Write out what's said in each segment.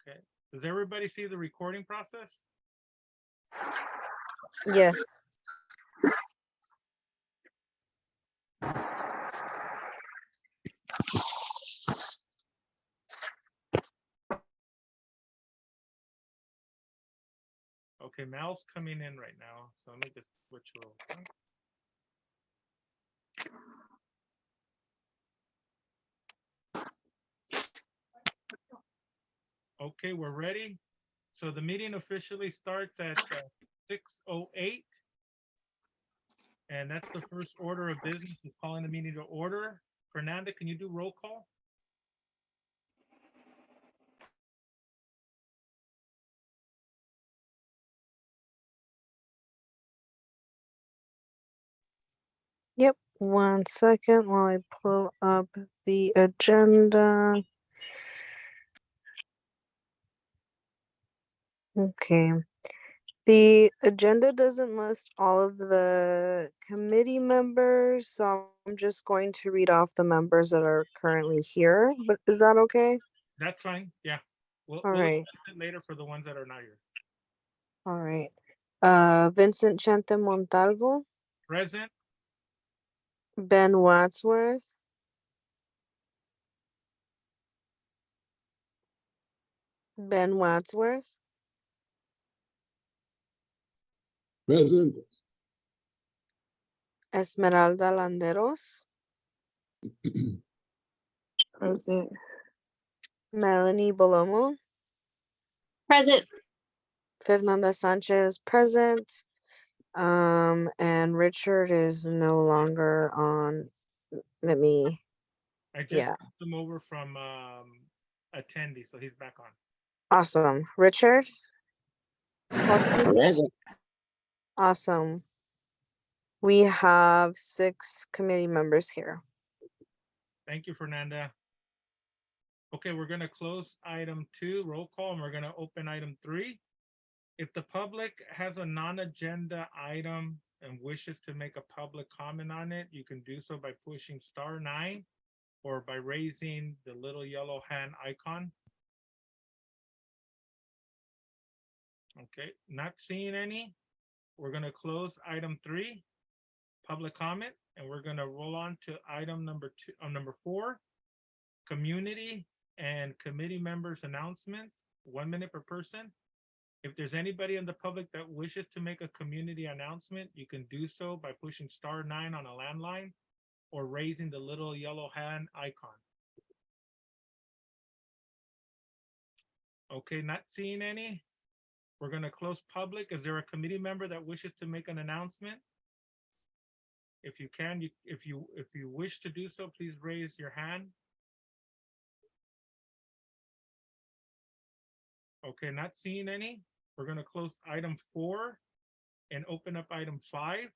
Okay. Does everybody see the recording process? Yes. Okay, Mal's coming in right now, so let me just switch real quick. Okay, we're ready. So the meeting officially starts at 6:08. And that's the first order of business, is calling the meeting to order. Fernanda, can you do roll call? Yep. 1 second while I pull up the agenda. Okay. The agenda doesn't list all of the committee members, so I'm just going to read off the members that are currently here. But is that okay? That's fine. Yeah. We'll All right. adjust it later for the ones that are not here. All right. Vincent Chente Montalvo, Present. Ben Wadsworth, Ben Wadsworth, Present. Esmeralda Landeros, Present. Melanie Bolomo, Present. Fernanda Sanchez present. And Richard is no longer on. Let me. I just Yeah. moved him over from attendee, so he's back on. Awesome. Richard? Present. Awesome. We have 6 committee members here. Thank you, Fernanda. Okay, we're going to close item 2, roll call, and we're going to open item 3. If the public has a non-agenda item and wishes to make a public comment on it, you can do so by pushing *9 or by raising the little yellow hand icon. Okay, not seeing any. We're going to close item 3, public comment, and we're going to roll on to item number 4, community and committee members announcements, 1 minute per person. If there's anybody in the public that wishes to make a community announcement, you can do so by pushing *9 on a landline or raising the little yellow hand icon. Okay, not seeing any. We're going to close public. Is there a committee member that wishes to make an announcement? If you can, if you wish to do so, please raise your hand. Okay, not seeing any. We're going to close item 4 and open up item 5,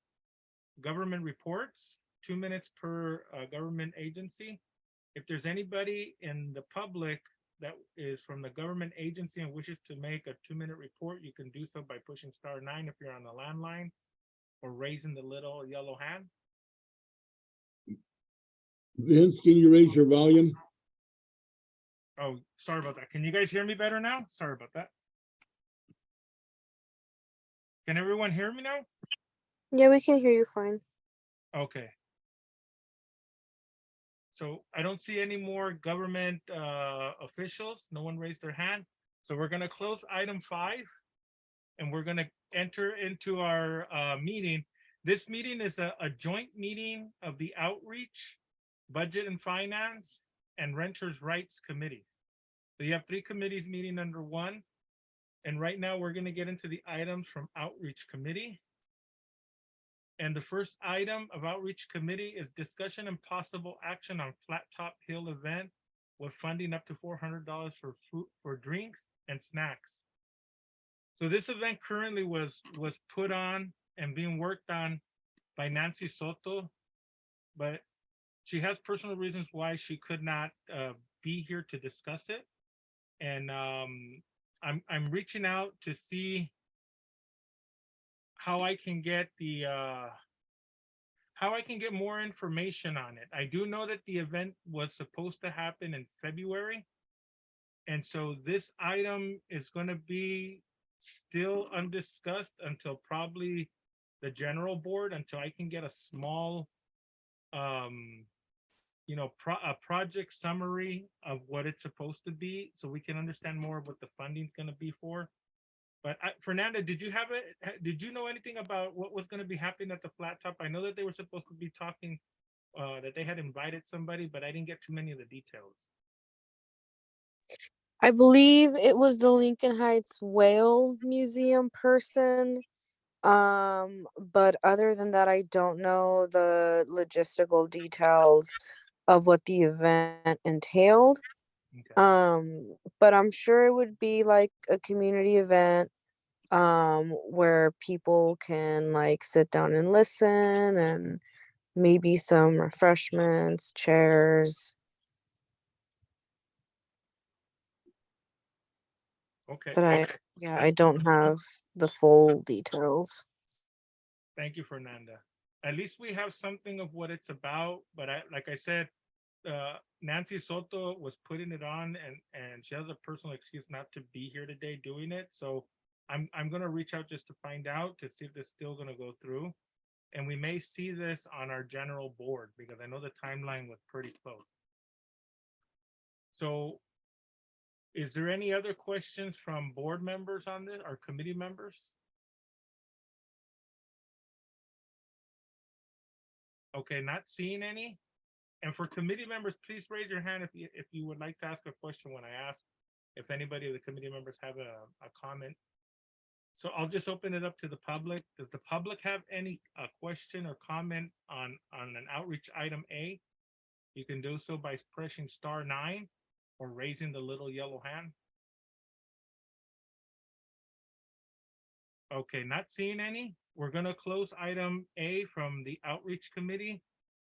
government reports, 2 minutes per government agency. If there's anybody in the public that is from the government agency and wishes to make a 2-minute report, you can do so by pushing *9 if you're on the landline or raising the little yellow hand. Vince, can you raise your volume? Oh, sorry about that. Can you guys hear me better now? Sorry about that. Can everyone hear me now? Yeah, we can hear you fine. Okay. So I don't see any more government officials. No one raised their hand. So we're going to close item 5 and we're going to enter into our meeting. This meeting is a joint meeting of the Outreach, Budget and Finance, and Renters' Rights Committee. So you have 3 committees meeting under one. And right now we're going to get into the items from Outreach Committee. And the first item of Outreach Committee is discussion and possible action on Flat Top Hill event with funding up to $400 for food, for drinks and snacks. So this event currently was put on and being worked on by Nancy Soto, but she has personal reasons why she could not be here to discuss it. And I'm reaching out to see how I can get the more information on it. I do know that the event was supposed to happen in February, And so this item is going to be still undiscussed until probably the general board, until I can get a small, a project summary of what it's supposed to be, so we can understand more of what the funding's going to be for. But Fernanda, did you have it? Did you know anything about what was going to be happening at the flat top? I know that they were supposed to be talking, that they had invited somebody, but I didn't get too many of the details. I believe it was the Lincoln Heights Whale Museum person. But other than that, I don't know the logistical details of what the event entailed. Okay. But I'm sure it would be like a community event, where people can like sit down and listen, and maybe some refreshments, chairs. Okay. But I don't have the full details. Thank you, Fernanda. At least we have something of what it's about. But like I said, Nancy Soto was putting it on, and she has a personal excuse not to be here today doing it. So I'm gonna reach out just to find out to see if this is still gonna go through, and we may see this on our general board because I know the timeline was pretty close. So, is there any other questions from board members on this or committee members? Okay, not seeing any. And for committee members, please raise your hand if you would like to ask a question when I ask. If anybody of the committee members have a comment. So I'll just open it up to the public. Does the public have any question or comment on an outreach item A? You can do so by pressing *9 or raising the little yellow hand. Okay, not seeing any. We're gonna close item A from the outreach committee,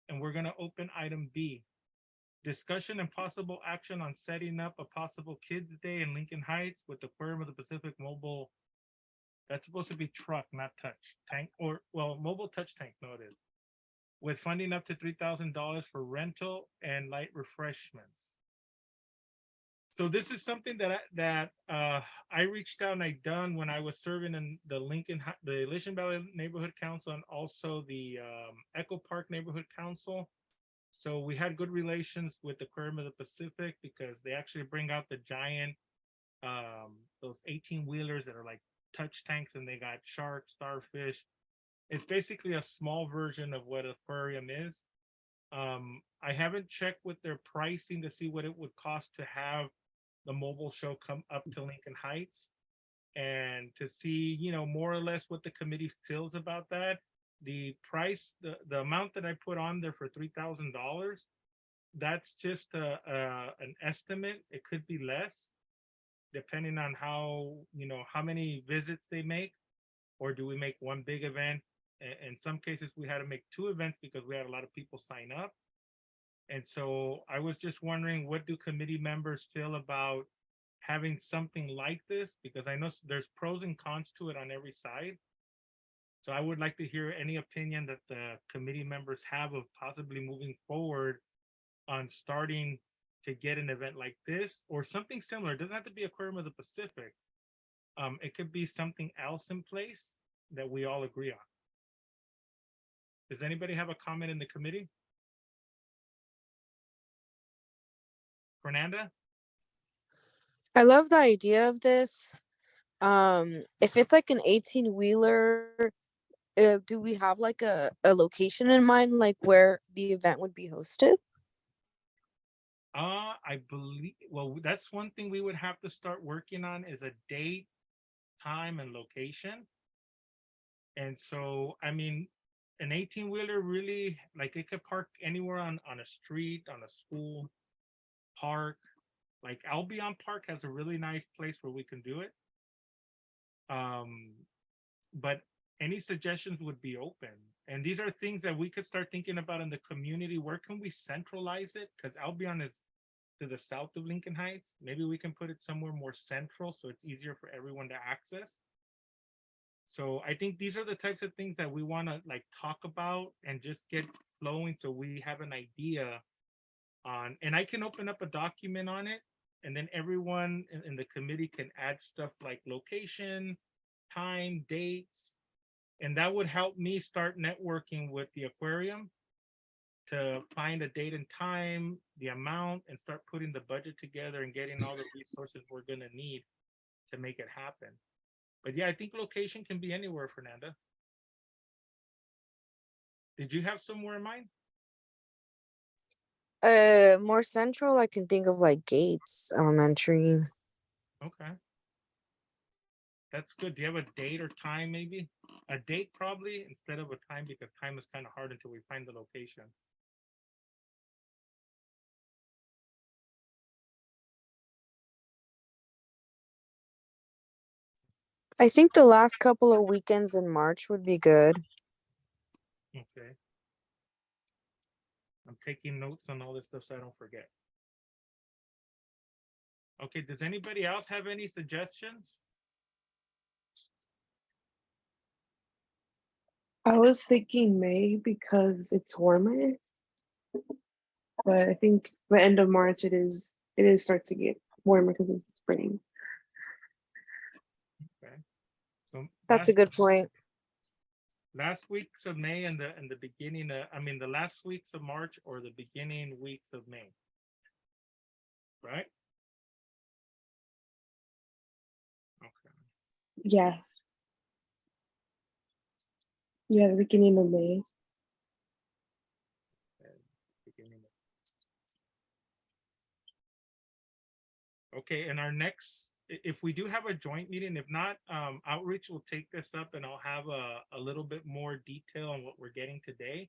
and we're gonna open item B. Discussion and possible action on setting up a possible Kids Day in Lincoln Heights with the Aquarium of the Pacific mobile. That's supposed to be truck, not touch tank, or well, mobile touch tank. No, it is. With funding up to $3,000 for rental and light refreshments. So this is something that I reached out and I done when I was serving in the Elysian Valley Neighborhood Council, and also the Echo Park Neighborhood Council. So we had good relations with the Aquarium of the Pacific because they actually bring out the giant, those 18-wheelers that are like touch tanks, and they got sharks, starfish. It's basically a small version of what Aquarium is. I haven't checked with their pricing to see what it would cost to have the mobile show come up to Lincoln Heights, and to see, more or less what the committee feels about that. The price, the amount that I put on there for $3,000, that's just an estimate. It could be less depending on how many visits they make, or do we make one big event. In some cases we had to make two events because we had a lot of people sign up. And so I was just wondering, what do committee members feel about having something like this? Because I know there's pros and cons to it on every side. So I would like to hear any opinion that the committee members have of possibly moving forward on starting to get an event like this or something similar. It doesn't have to be Aquarium of the Pacific. It could be something else in place that we all agree on. Does anybody have a comment in the committee? Fernanda? I love the idea of this. If it's like an 18-wheeler, do we have like a location in mind, like where the event would be hosted? I believe, well, that's one thing we would have to start working on, is a date, time, and location. And so, I mean, an 18-wheeler really, like, it could park anywhere on a street, on a school, park. Like Albion Park has a really nice place where we can do it. But any suggestions would be open. And these are things that we could start thinking about in the community. Where can we centralize it? Because Albion is to the south of Lincoln Heights. Maybe we can put it somewhere more central so it's easier for everyone to access. So I think these are the types of things that we want to like talk about and just get flowing so we have an idea on, and I can open up a document on it and then everyone in the committee can add stuff like location, time, dates, and that would help me start networking with the aquarium to find a date and time, the amount, and start putting the budget together and getting all the resources we're gonna need to make it happen. But yeah, I think location can be anywhere, Fernanda. Did you have somewhere in mind? More central, I can think of like Gates Elementary. Okay. That's good. Do you have a date or time maybe? A date probably instead of a time, because time is kind of hard until we find the location. I think the last couple of weekends in March would be good. Okay. I'm taking notes on all this stuff so I don't forget. Okay, does anybody else have any suggestions? I was thinking May because it's warmer, but I think the end of March it is starts to get warmer because it's spring. Okay. So That's a good point. last weeks of May and the beginning of, I mean the last weeks of March or the beginning weeks of May. Right? Okay. Yeah. Yeah, the beginning of May. Beginning of... Okay, and our next, if we do have a joint meeting, if not, outreach will take this up and I'll have a little bit more detail on what we're getting today.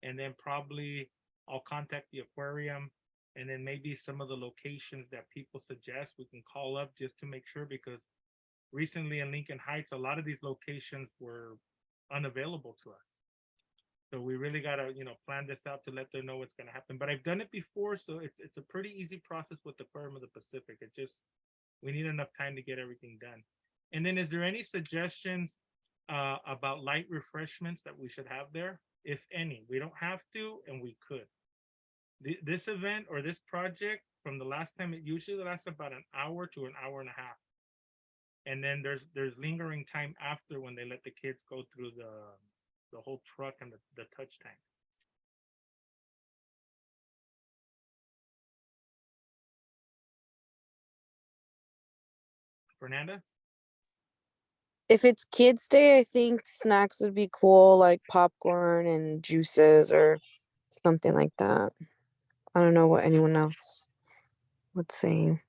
And then probably I'll contact the aquarium, and then maybe some of the locations that people suggest we can call up just to make sure, because recently in Lincoln Heights, a lot of these locations were unavailable to us. So we really gotta, plan this out to let them know what's gonna happen. But I've done it before, so it's a pretty easy process with the Aquarium of the Pacific. It just, we need enough time to get everything done. And then is there any suggestions about light refreshments that we should have there? If any, we don't have to, and we could. This event or this project, from the last time, it usually lasts about an hour to an hour and a half. And then there's lingering time after when they let the kids go through the whole truck and the touch tank. Fernanda? If it's Kids Day, I think snacks would be cool, like popcorn and juices or something like that. I don't know what anyone else would say.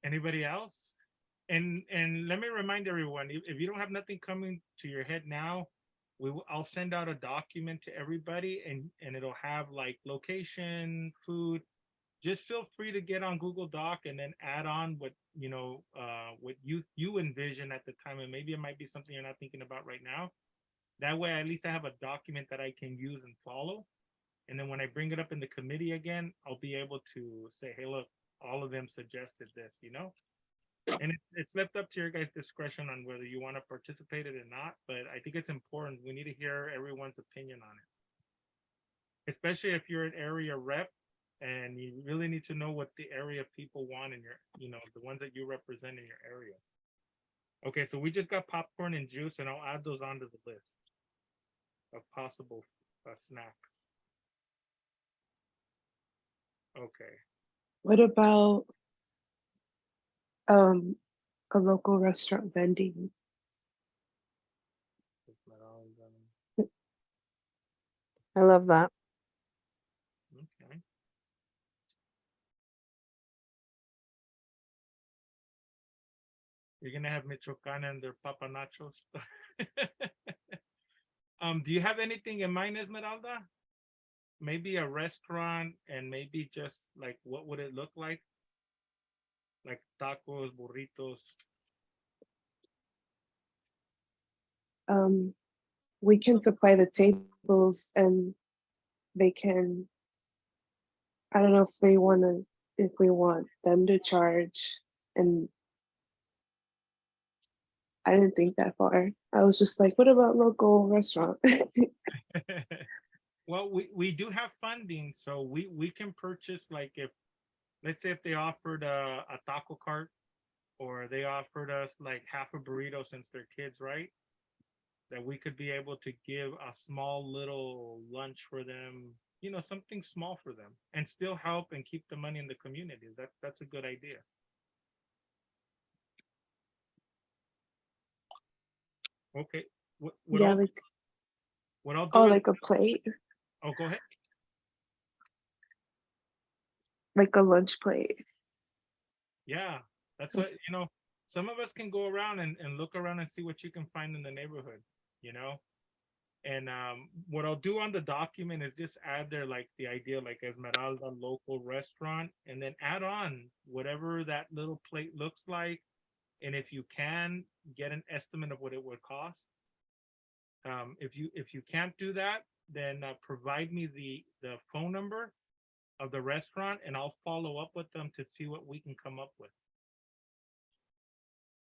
Anybody else? And let me remind everyone, if you don't have nothing coming to your head now, I'll send out a document to everybody, and it'll have like location, food. Just feel free to get on Google Doc and then add on what what you envision at the time, and maybe it might be something you're not thinking about right now. That way, at least I have a document that I can use and follow. And then when I bring it up in the committee again, I'll be able to say, hey, look, all of them suggested this, And it's left up to your guys' discretion on whether you want to participate in it or not. But I think it's important. We need to hear everyone's opinion on it, especially if you're an area rep and you really need to know what the area people want in your, the ones that you represent in your area. Okay, so we just got popcorn and juice, and I'll add those onto the list of possible snacks. Okay. What about a local restaurant vending? I love that. Okay. You're gonna have Michoacán and their Papa Nachos. Do you have anything in mind, Esmeralda? Maybe a restaurant, and maybe just like what would it look like? Like tacos, burritos. We can supply the tables, and they can, I don't know if we want them to charge, and I didn't think that far. I was just like, what about local restaurant? Well, we do have funding, so we can purchase, like, if, let's say if they offered a taco cart, or they offered us like half a burrito since they're kids, right? That we could be able to give a small little lunch for them, you know, something small for them, and still help and keep the money in the community. That's a good idea. Okay. What Yeah, I'll like, what I'll oh, do is, like a plate, oh, go ahead. like a lunch plate. Yeah, that's what, you know, some of us can go around and look around and see what you can find in the neighborhood, you know? And what I'll do on the document is just add there like the idea, like Esmeralda local restaurant, and then add on whatever that little plate looks like. And if you can get an estimate of what it would cost. If you can't do that, then provide me the phone number of the restaurant, and I'll follow up with them to see what we can come up with.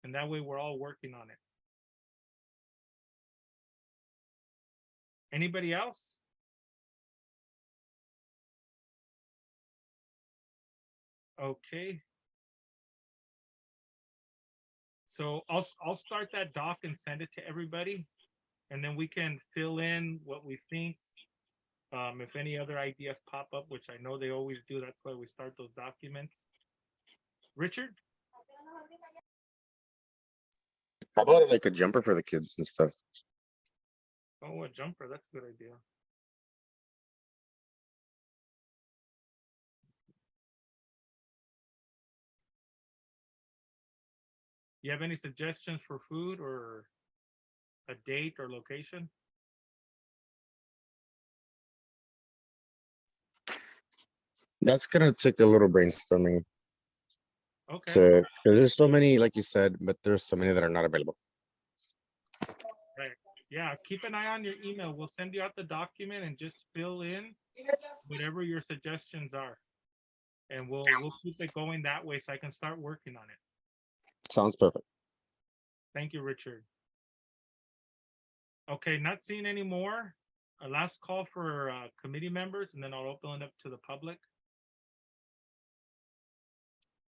And that way we're all working on it. Anybody else? Okay. So I'll start that doc and send it to everybody, and then we can fill in what we think. If any other ideas pop up, which I know they always do, that's why we start those documents. Richard? How about like a jumper for the kids and stuff? Oh, a jumper, that's a good idea. You have any suggestions for food or a date or location? That's gonna take a little brainstorming. Okay. So, because there's so many, like you said, but there's so many that are not available. Right. Yeah, keep an eye on your email. We'll send you out the document and just fill in whatever your suggestions are. And we'll keep it going that way so I can start working on it. Sounds perfect. Thank you, Richard. Okay, not seeing any more. A last call for committee members, and then I'll open it up to the public.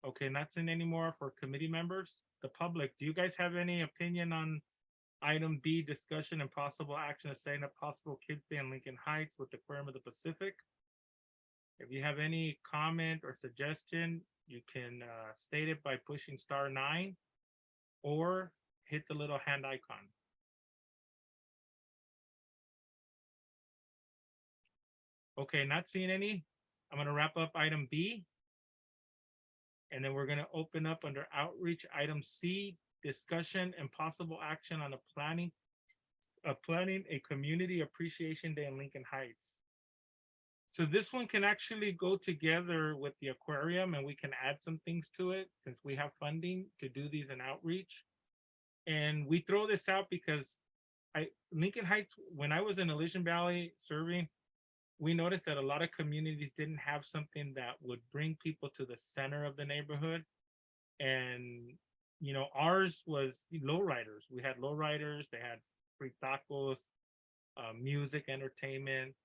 Okay, not seeing any more for committee members. The public, do you guys have any opinion on item B, discussion and possible action of setting up possible kids day in Lincoln Heights with the Aquarium of the Pacific? If you have any comment or suggestion, you can state it by pushing *9 or hit the little hand icon. Okay, not seeing any. I'm going to wrap up item B. And then we're going to open up under outreach item C, discussion and possible action on planning a community appreciation day in Lincoln Heights. So this one can actually go together with the aquarium, and we can add some things to it since we have funding to do these in outreach. And we throw this out because Lincoln Heights, when I was in Elysian Valley serving, we noticed that a lot of communities didn't have something that would bring people to the center of the neighborhood. And, you know, ours was lowriders. We had lowriders, they had free tacos, music, entertainment,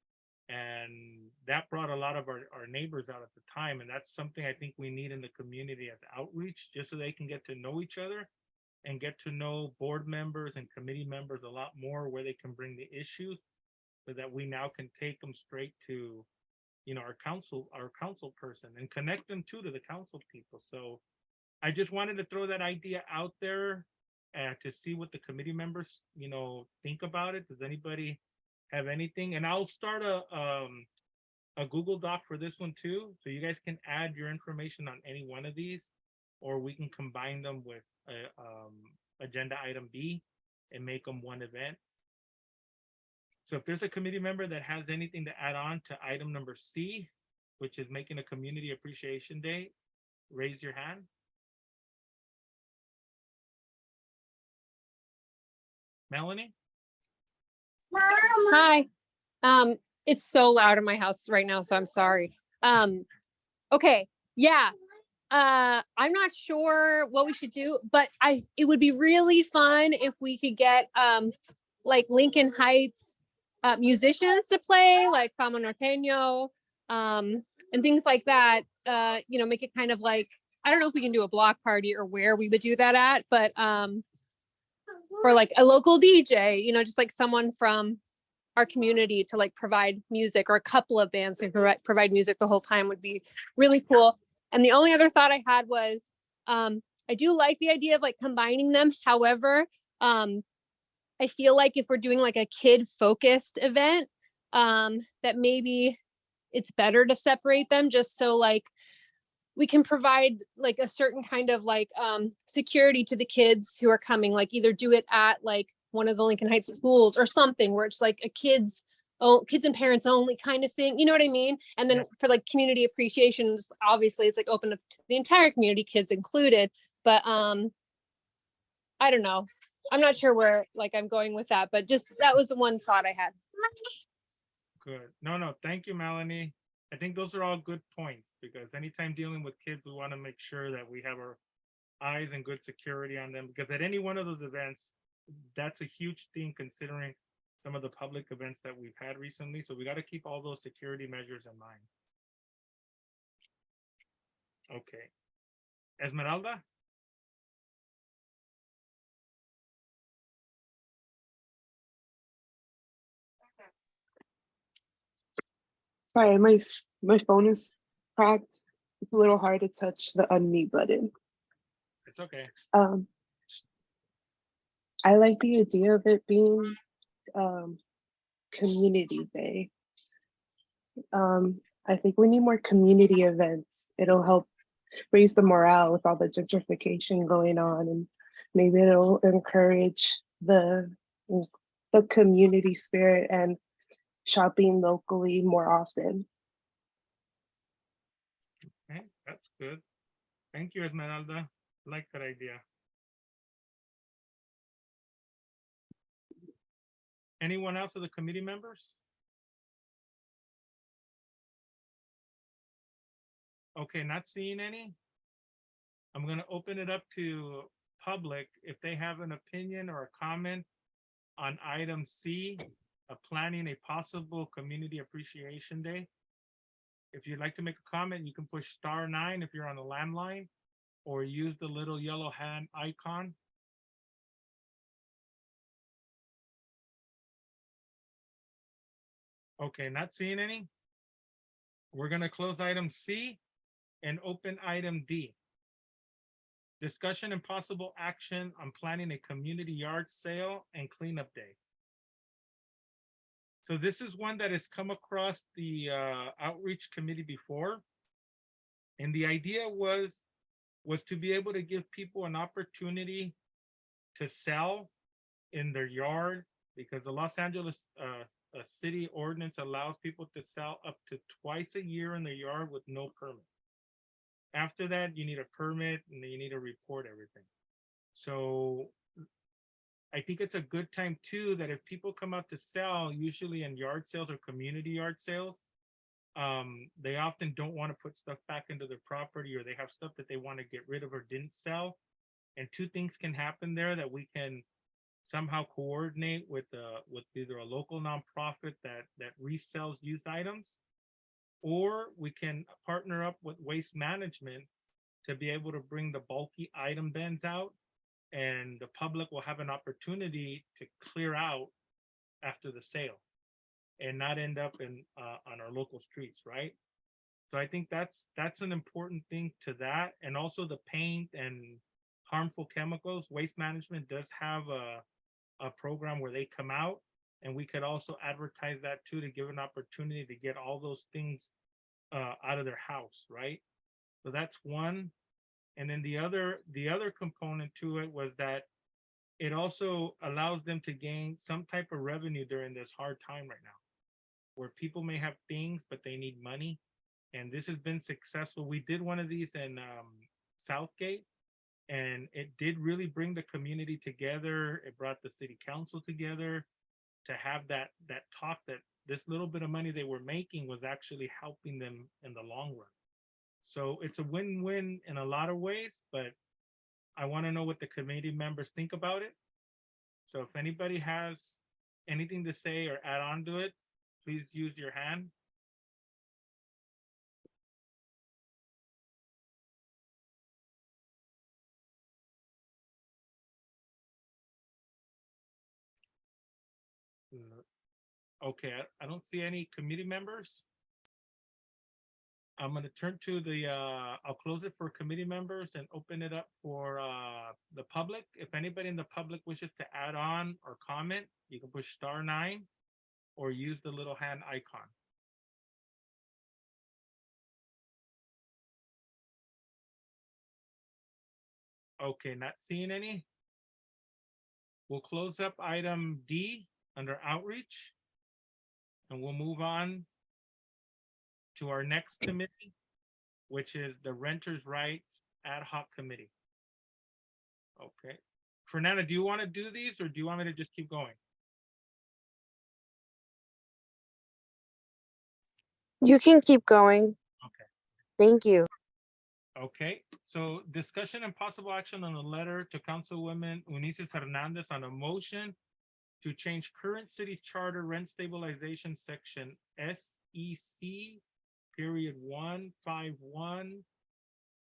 and that brought a lot of our neighbors out at the time. And that's something I think we need in the community as outreach, just so they can get to know each other and get to know board members and committee members a lot more, where they can bring the issues, so that we now can take them straight to, you know, our council person, and connect them to the council people. So I just wanted to throw that idea out there to see what the committee members, you know, think about it. Does anybody have anything? And I'll start a Google Doc for this one too, so you guys can add your information on any one of these, or we can combine them with agenda item B and make them one event. So if there's a committee member that has anything to add on to item number C, which is making a community appreciation day, raise your hand. Melanie? Hi. It's so loud in my house right now, so I'm sorry. Okay, yeah. I'm not sure what we should do, but it would be really fun if we could get like Lincoln Heights musicians to play, like Fama Norteño, and things like that. You know, make it kind of like, I don't know if we can do a block party or where we would do that at, but or like a local DJ, you know, just like someone from our community to like provide music, or a couple of bands and provide music the whole time would be really cool. And the only other thought I had was, I do like the idea of like combining them. However, I feel like if we're doing like a kid focused event, that maybe it's better to separate them, just so like we can provide like a certain kind of like security to the kids who are coming, like either do it at like one of the Lincoln Heights schools or something where it's like a kids and parents only kind of thing, you know what I mean? And then for like community appreciation, obviously it's like open up to the entire community, kids included. But I don't know. I'm not sure where like I'm going with that, but just that was the one thought I had. Good. No, thank you, Melanie. I think those are all good points, because anytime dealing with kids, we want to make sure that we have our eyes and good security on them, because at any one of those events, that's a huge thing considering some of the public events that we've had recently. So we got to keep all those security measures in mind. Okay. Esmeralda? Sorry, my phone is cracked. It's a little hard to touch the unmute button. It's okay. I like the idea of it being community day. I think we need more community events. It'll help raise the morale with all the gentrification going on, and maybe it'll encourage the community spirit and shopping locally more often. Okay, that's good. Thank you, Esmeralda. Like that idea. Anyone else of the committee members? Okay, not seeing any. I'm going to open it up to public if they have an opinion or a comment on item C, planning a possible community appreciation day. If you'd like to make a comment, you can push *9 if you're on the landline, or use the little yellow hand icon. Okay, not seeing any. We're going to close item C and open item D. Discussion and possible action on planning a community yard sale and cleanup day. So this is one that has come across the outreach committee before. And the idea was to be able to give people an opportunity to sell in their yard, because the Los Angeles city ordinance allows people to sell up to twice a year in their yard with no permit. After that, you need a permit and then you need to report everything. So I think it's a good time too, that if people come out to sell, usually in yard sales or community yard sales, they often don't want to put stuff back into their property, or they have stuff that they want to get rid of or didn't sell. And two things can happen there that we can somehow coordinate with either a local nonprofit that resells used items, or we can partner up with waste management to be able to bring the bulky item bins out, and the public will have an opportunity to clear out after the sale and not end up on our local streets, right? So I think that's an important thing to that. And also the paint and harmful chemicals, waste management does have a program where they come out, and we could also advertise that too, to give an opportunity to get all those things out of their house, right? So that's one. And then the other component to it was that it also allows them to gain some type of revenue during this hard time right now, where people may have things but they need money. And this has been successful. We did one of these in Southgate, and it did really bring the community together. It brought the city council together to have that talk, that this little bit of money they were making was actually helping them in the long run. So it's a win-win in a lot of ways, but I want to know what the committee members think about it. So if anybody has anything to say or add on to it, please use your hand. Okay, I don't see any committee members. I'm gonna turn to the, I'll close it for committee members and open it up for the public. If anybody in the public wishes to add on or comment, you can push *9 or use the little hand icon. Okay, not seeing any. We'll close up item D under outreach. And we'll move on to our next committee, which is the Renters Rights Ad-Hoc Committee. Okay. Fernanda, do you want to do these or do you want me to just keep going? You can keep going. Okay. Thank you. Okay, so discussion and possible action on a letter to Councilwoman Unices Hernandez on a motion to change current city charter rent stabilization section SEC period 151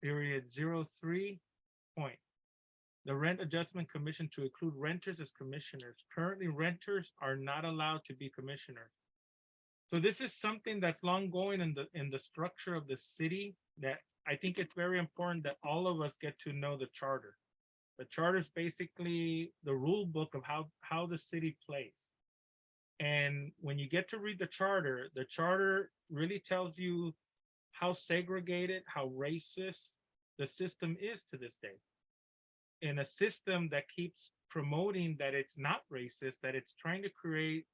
period 03 point. The rent adjustment commission to include renters as commissioners. Currently, renters are not allowed to be commissioners. So this is something that's long going in the structure of the city that I think it's very important that all of us get to know the charter. The charter is basically the rule book of how the city plays. And when you get to read the charter really tells you how segregated, how racist the system is to this day. In a system that keeps promoting that it's not racist, that it's trying to create,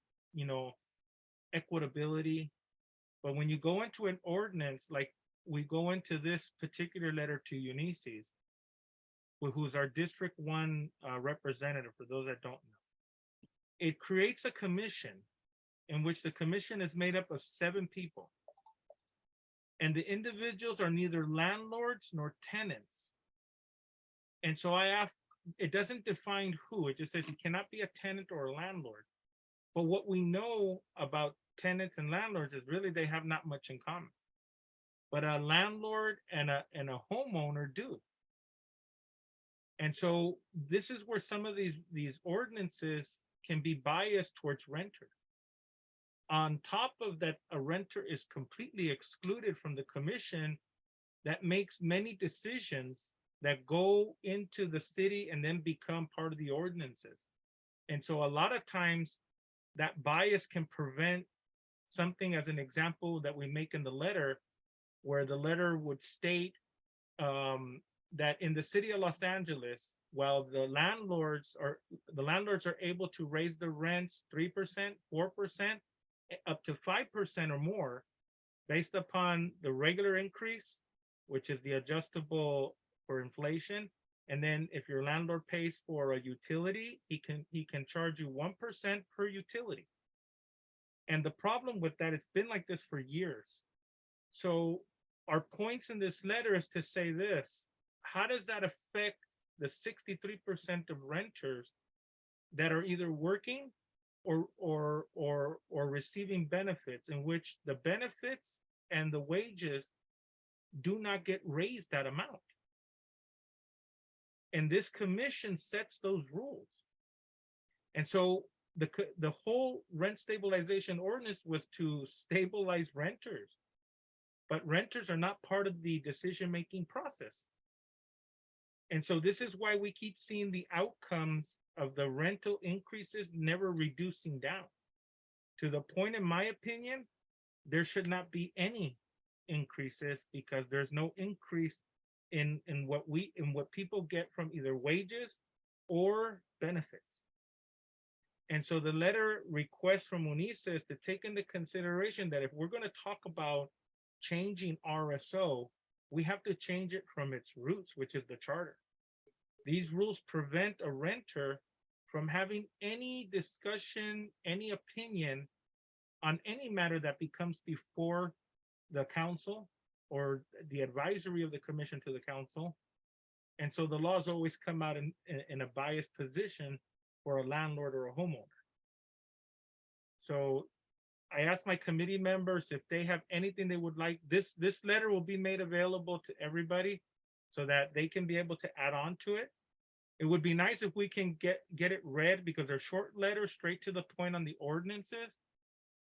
equitability. But when you go into an ordinance, like we go into this particular letter to Unices, who's our District 1 representative, for those that don't know, it creates a commission in which the commission is made up of 7 people. And the individuals are neither landlords nor tenants. And so it doesn't define who, it just says you cannot be a tenant or a landlord. But what we know about tenants and landlords is really they have not much in common. But a landlord and a homeowner do. And so this is where some of these ordinances can be biased towards renters. On top of that, a renter is completely excluded from the commission that makes many decisions that go into the city and then become part of the ordinances. And so a lot of times that bias can prevent something, as an example that we make in the letter, where the letter would state that in the city of Los Angeles, while the landlords are able to raise the rents 3%, 4%, up to 5% or more, based upon the regular increase, which is the adjustable for inflation. And then if your landlord pays for a utility, he can charge you 1% per utility. And the problem with that, it's been like this for years. So our points in this letter is to say this: how does that affect the 63% of renters that are either working or receiving benefits, in which the benefits and the wages do not get raised that amount? And this commission sets those rules. And so the whole rent stabilization ordinance was to stabilize renters, but renters are not part of the decision-making process. And so this is why we keep seeing the outcomes of the rental increases never reducing down, to the point, in my opinion, there should not be any increases, because there's no increase in what people get from either wages or benefits. And so the letter requests from Unices to take into consideration that if we're going to talk about changing RSO, we have to change it from its roots, which is the charter. These rules prevent a renter from having any discussion, any opinion on any matter that becomes before the council or the advisory of the commission to the council. And so the laws always come out in a biased position for a landlord or a homeowner. So I asked my committee members if they have anything they would like. This letter will be made available to everybody so that they can be able to add on to it. It would be nice if we can get it read, because they're short letters, straight to the point on the ordinances,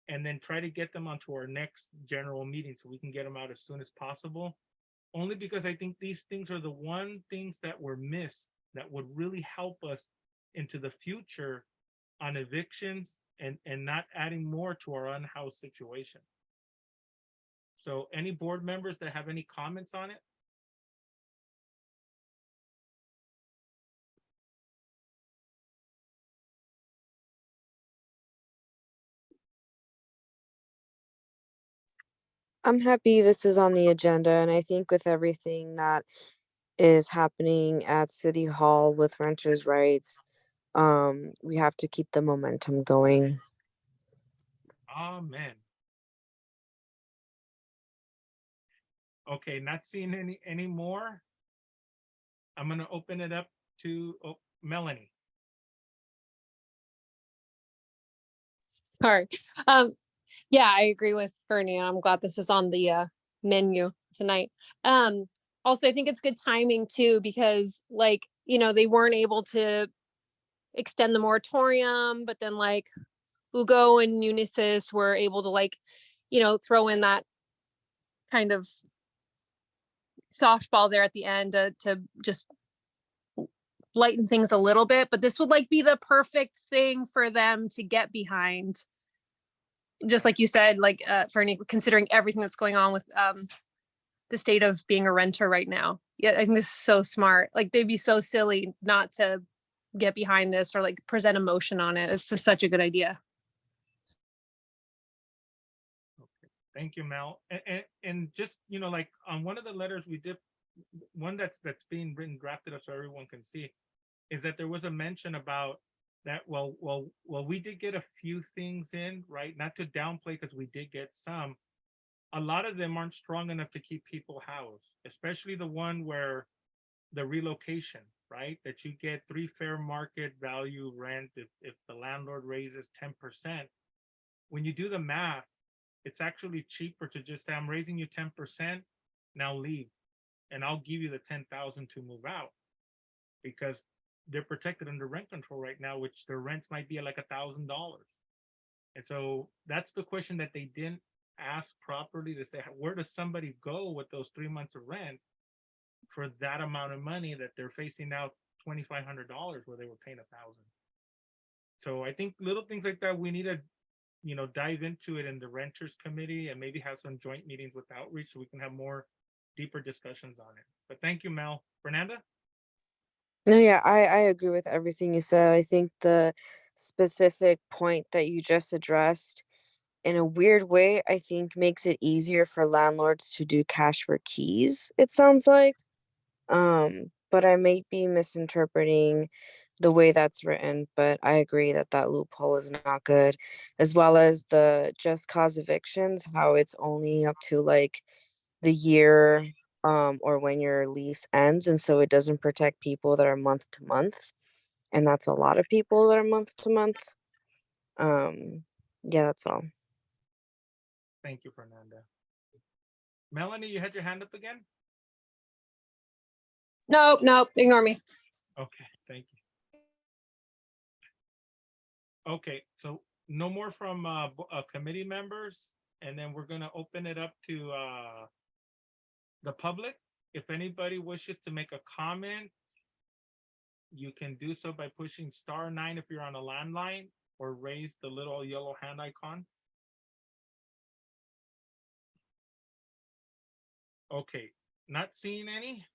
and then try to get them onto our next general meeting so we can get them out as soon as possible. Only because I think these things are the one things that were missed that would really help us into the future on evictions and not adding more to our unhoused situation. So any board members that have any comments on it? I'm happy this is on the agenda, and I think with everything that is happening at City Hall with renters' rights, we have to keep the momentum going. Amen. Okay, not seeing any more. I'm gonna open it up to Melanie. Sorry. Yeah, I agree with Bernie. I'm glad this is on the menu tonight. Also, I think it's good timing too, because like, they weren't able to extend the moratorium, but then like Ugo and Unisys were able to like, throw in that kind of softball there at the end to just lighten things a little bit. But this would like be the perfect thing for them to get behind. Just like you said, like for considering everything that's going on with the state of being a renter right now. Yeah, I think this is so smart. Like they'd be so silly not to get behind this or like present a motion on it. It's just such a good idea. Okay, thank you, Mel. And just, like on one of the letters we did, one that's being written, drafted up so everyone can see, is that there was a mention about that. Well, we did get a few things in, right? Not to downplay, because we did get some. A lot of them aren't strong enough to keep people housed, especially the one where the relocation, right? That you get 3 fair market value rent if the landlord raises 10%. When you do the math, it's actually cheaper to just say, I'm raising you 10%, now leave, and I'll give you the 10,000 to move out, because they're protected under rent control right now, which their rents might be like $1,000. And so that's the question that they didn't ask properly, to say, where does somebody go with those 3 months of rent for that amount of money that they're facing now $2,500 where they were paying $1,000. So I think little things like that, we need to, dive into it in the renters committee and maybe have some joint meetings with outreach so we can have more deeper discussions on it. But thank you, Mel. Fernanda? No, yeah, I agree with everything you said. I think the specific point that you just addressed, in a weird way, I think makes it easier for landlords to do cash for keys, it sounds like. But I may be misinterpreting the way that's written, but I agree that that loophole is not good, as well as the just cause evictions, how it's only up to like the year or when your lease ends, and so it doesn't protect people that are month to month, and that's a lot of people that are month to month. Yeah, that's all. Thank you, Fernanda. Melanie, you had your hand up again? Nope, ignore me. Okay, thank you. Okay, so no more from committee members, and then we're gonna open it up to the public. If anybody wishes to make a comment, you can do so by pushing *9 if you're on a landline, or raise the little yellow hand icon. Okay, not seeing any.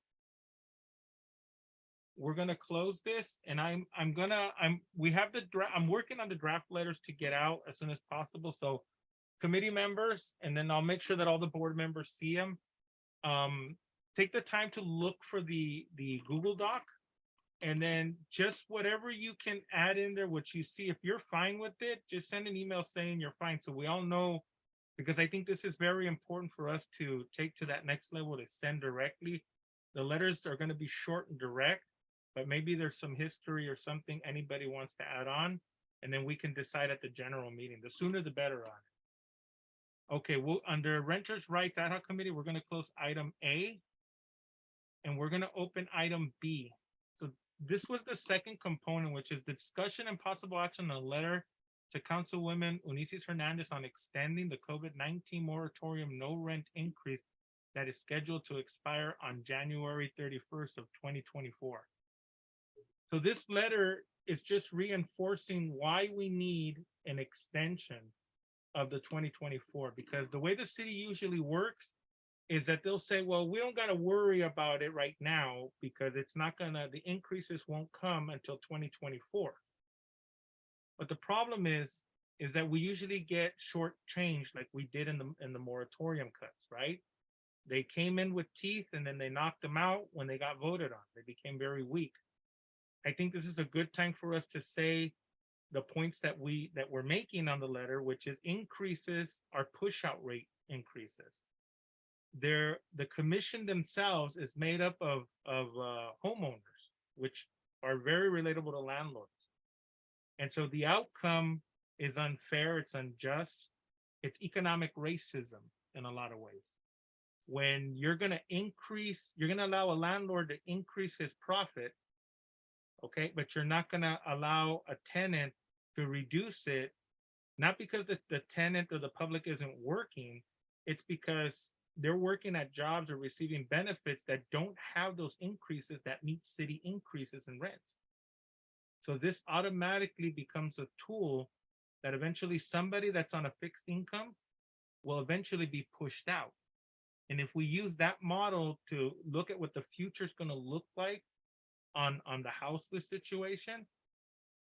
We're gonna close this, and I'm working on the draft letters to get out as soon as possible. So committee members, and then I'll make sure that all the board members see them. Take the time to look for the Google Doc, and then just whatever you can add in there, what you see. If you're fine with it, just send an email saying you're fine, so we all know, because I think this is very important for us to take to that next level, to send directly. The letters are going to be short and direct, but maybe there's some history or something anybody wants to add on. And then we can decide at the general meeting. The sooner the better on it. Okay, well, under Renters Rights Ad Hoc Committee, we're gonna close item A. And we're gonna open item B. So this was the second component, which is the discussion and possible action on a letter to Councilwoman Unices Hernandez on extending the COVID-19 moratorium no rent increase that is scheduled to expire on January 31st of 2024. So this letter is just reinforcing why we need an extension of the 2024, because the way the city usually works is that they'll say, well, we don't got to worry about it right now because it's not gonna, the increases won't come until 2024. But the problem is that we usually get shortchanged like we did in the moratorium cuts, right? They came in with teeth and then they knocked them out when they got voted on. They became very weak. I think this is a good time for us to say the points that we're making on the letter, which is increases are push out rate increases. The commission themselves is made up of homeowners, which are very relatable to landlords. And so the outcome is unfair, it's unjust, it's economic racism in a lot of ways. When you're gonna allow a landlord to increase his profit, okay, but you're not gonna allow a tenant to reduce it, not because the tenant or the public isn't working, it's because they're working at jobs or receiving benefits that don't have those increases that meet city increases in rents. So this automatically becomes a tool that eventually somebody that's on a fixed income will eventually be pushed out. And if we use that model to look at what the future is going to look like on the houseless situation,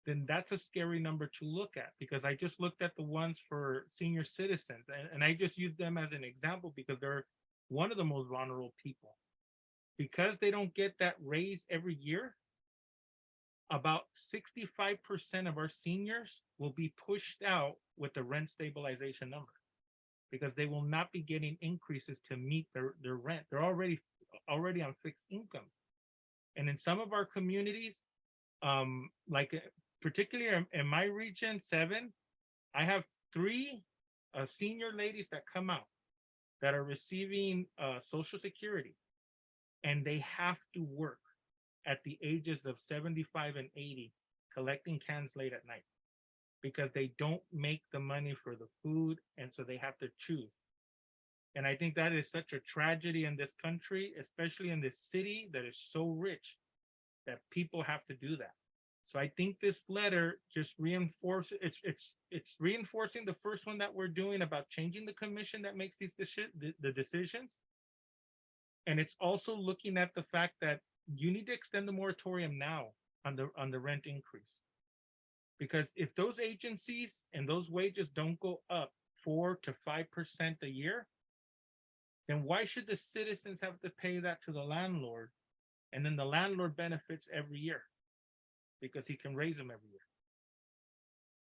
then that's a scary number to look at, because I just looked at the ones for senior citizens and I just use them as an example because they're one of the most vulnerable people. Because they don't get that raise every year, about 65% of our seniors will be pushed out with the rent stabilization number because they will not be getting increases to meet their rent. They're already on fixed income. And in some of our communities, like particularly in my region 7, I have 3 senior ladies that come out that are receiving Social Security, and they have to work at the ages of 75 and 80, collecting cans late at night because they don't make the money for the food, and so they have to choose. And I think that is such a tragedy in this country, especially in this city that is so rich, that people have to do that. So I think this letter just reinforces, it's reinforcing the first one that we're doing about changing the commission that makes these the decisions. And it's also looking at the fact that you need to extend the moratorium now on the rent increase. Because if those agencies and those wages don't go up 4 to 5% a year, then why should the citizens have to pay that to the landlord? And then the landlord benefits every year because he can raise them every year.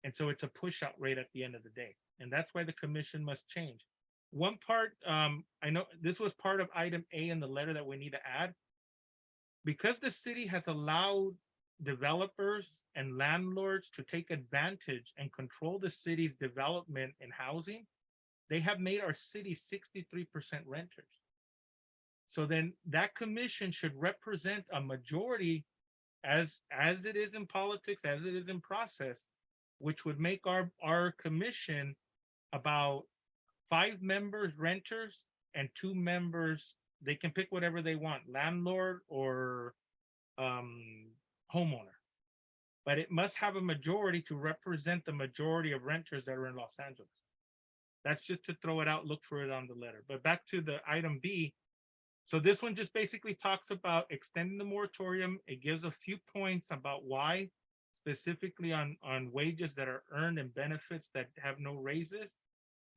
And so it's a push out rate at the end of the day. And that's why the commission must change. One part, I know this was part of item A in the letter that we need to add. Because the city has allowed developers and landlords to take advantage and control the city's development and housing, they have made our city 63% renters. So then that commission should represent a majority as it is in politics, as it is in process, which would make our commission about 5 members renters and 2 members, they can pick whatever they want, landlord or homeowner. But it must have a majority to represent the majority of renters that are in Los Angeles. That's just to throw it out, look for it on the letter. But back to the item B. So this one just basically talks about extending the moratorium. It gives a few points about why, specifically on wages that are earned and benefits that have no raises,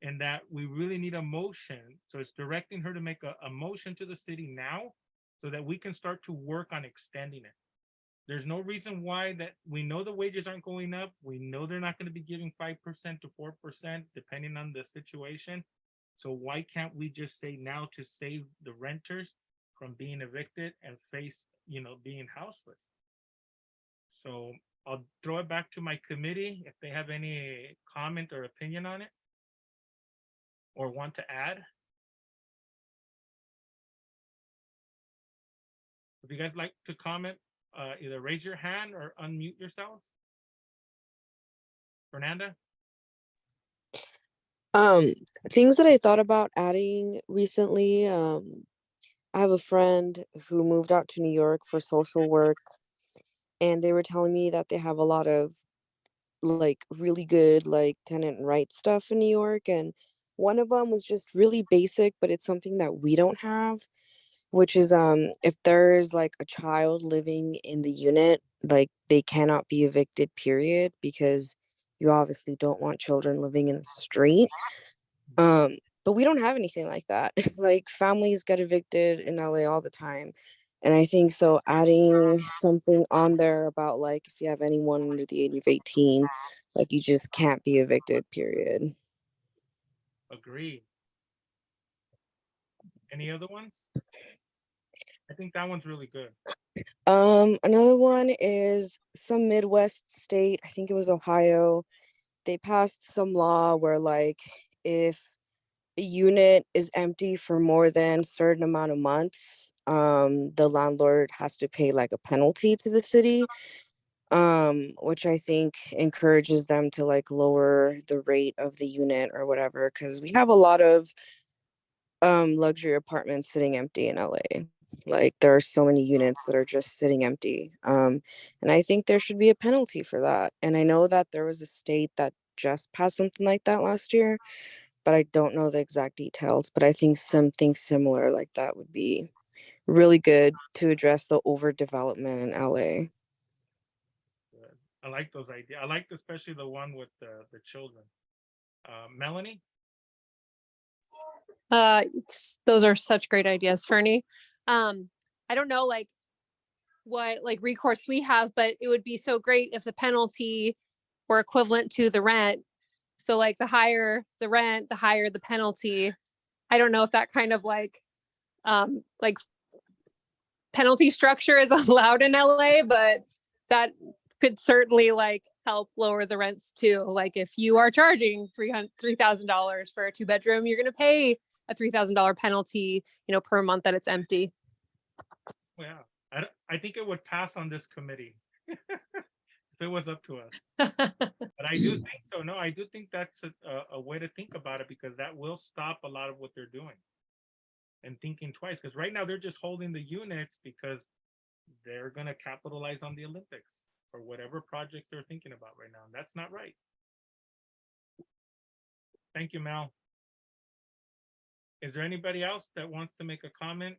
and that we really need a motion. So it's directing her to make a motion to the city now so that we can start to work on extending it. There's no reason why that we know the wages aren't going up. We know they're not going to be giving 5% to 4% depending on the situation. So why can't we just say now to save the renters from being evicted and face, being houseless? So I'll throw it back to my committee if they have any comment or opinion on it or want to add. If you guys like to comment, either raise your hand or unmute yourselves. Fernanda? Things that I thought about adding recently, I have a friend who moved out to New York for social work, and they were telling me that they have a lot of like really good like tenant rights stuff in New York, and one of them was just really basic, but it's something that we don't have, which is if there's like a child living in the unit, like they cannot be evicted, period, because you obviously don't want children living in the street. But we don't have anything like that. Like families get evicted in LA all the time. And I think so adding something on there about like if you have anyone under the age of 18, like you just can't be evicted, period. Agree. Any other ones? I think that one's really good. Another one is some Midwest state, I think it was Ohio. They passed some law where like if a unit is empty for more than a certain amount of months, the landlord has to pay like a penalty to the city, which I think encourages them to like lower the rate of the unit or whatever, because we have a lot of luxury apartments sitting empty in LA. Like there are so many units that are just sitting empty. And I think there should be a penalty for that. And I know that there was a state that just passed something like that last year, but I don't know the exact details. But I think something similar like that would be really good to address the overdevelopment in LA. Good. I like those ideas. I like especially the one with the children. Melanie? Those are such great ideas, Fernie. I don't know like what like recourse we have, but it would be so great if the penalty were equivalent to the rent. So like the higher the rent, the higher the penalty. I don't know if that kind of like penalty structure is allowed in LA, but that could certainly like help lower the rents too. Like if you are charging $3,000 for a 2-bedroom, you're going to pay a $3,000 penalty, per month that it's empty. Yeah, I think it would pass on this committee if it was up to us. But I do think so. No, I do think that's a way to think about it, because that will stop a lot of what they're doing and thinking twice. Because right now they're just holding the units because they're going to capitalize on the Olympics or whatever projects they're thinking about right now. And that's not right. Thank you, Mel. Is there anybody else that wants to make a comment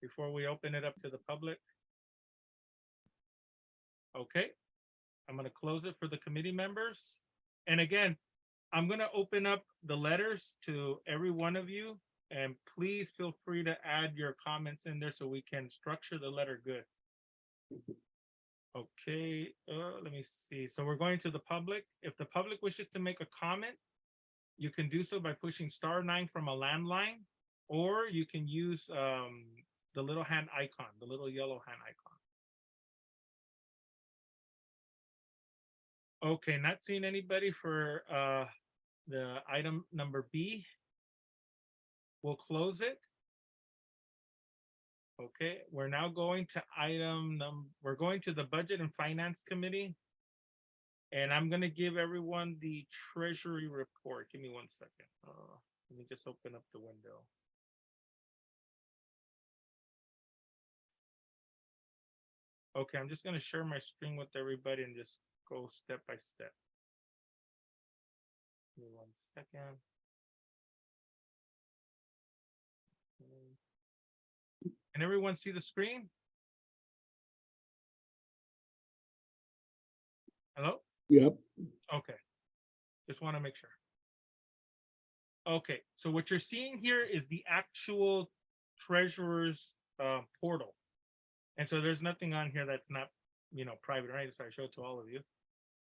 before we open it up to the public? Okay, I'm going to close it for the committee members. And again, I'm going to open up the letters to every one of you, and please feel free to add your comments in there so we can structure the letter good. Okay, let me see. So we're going to the public. If the public wishes to make a comment, you can do so by pushing *9 from a landline, or you can use the little hand icon, the little yellow hand icon. Okay, not seeing anybody for the item number B. We'll close it. Okay, we're now going to we're going to the Budget and Finance Committee. And I'm going to give everyone the Treasury report. Give me 1 second. Let me just open up the window. Okay, I'm just going to share my screen with everybody and just go step by step. Give me 1 second. Can everyone see the screen? Hello? Yep. Okay. Just want to make sure. Okay, so what you're seeing here is the actual treasurer's portal. And so there's nothing on here that's not, private, right? So I show it to all of you.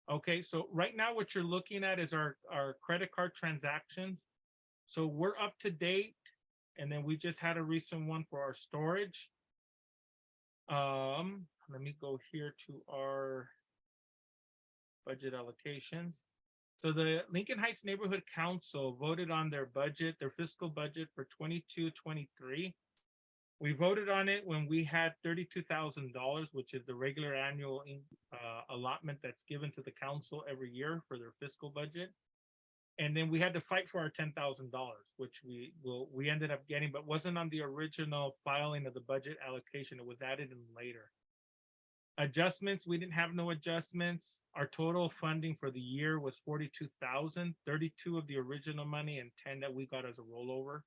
Okay, so right now what you're looking at is our credit card transactions. So we're up to date, and then we just had a recent one for our storage. Let me go here to our budget allocations. So the Lincoln Heights Neighborhood Council voted on their budget, their fiscal budget for 22-23. We voted on it when we had $32,000, which is the regular annual allotment that's given to the council every year for their fiscal budget. And then we had to fight for our $10,000, which we ended up getting, but wasn't on the original filing of the budget allocation. It was added in later. Adjustments, we didn't have no adjustments. Our total funding for the year was 42,000, 32 of the original money and 10 that we got as a rollover.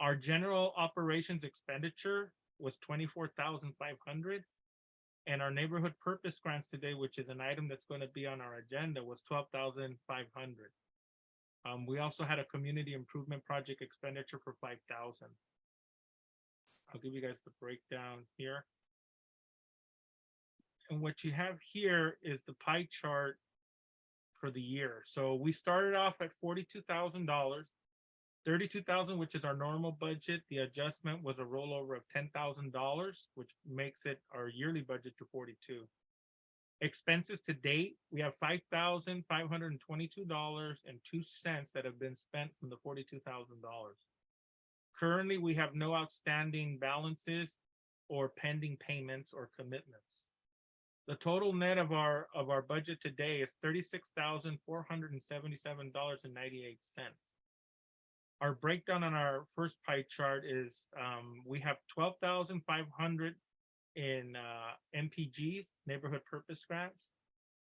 Our general operations expenditure was 24,500. And our neighborhood purpose grants today, which is an item that's going to be on our agenda, was 12,500. We also had a community improvement project expenditure for 5,000. I'll give you guys the breakdown here. And what you have here is the pie chart for the year. So we started off at $42,000, 32,000, which is our normal budget. The adjustment was a rollover of $10,000, which makes it our yearly budget to 42. Expenses to date, we have $5,522.02 that have been spent from the $42,000. Currently, we have no outstanding balances or pending payments or commitments. The total net of our budget today is $36,477.98. Our breakdown on our first pie chart is we have 12,500 in MPGs, neighborhood purpose grants.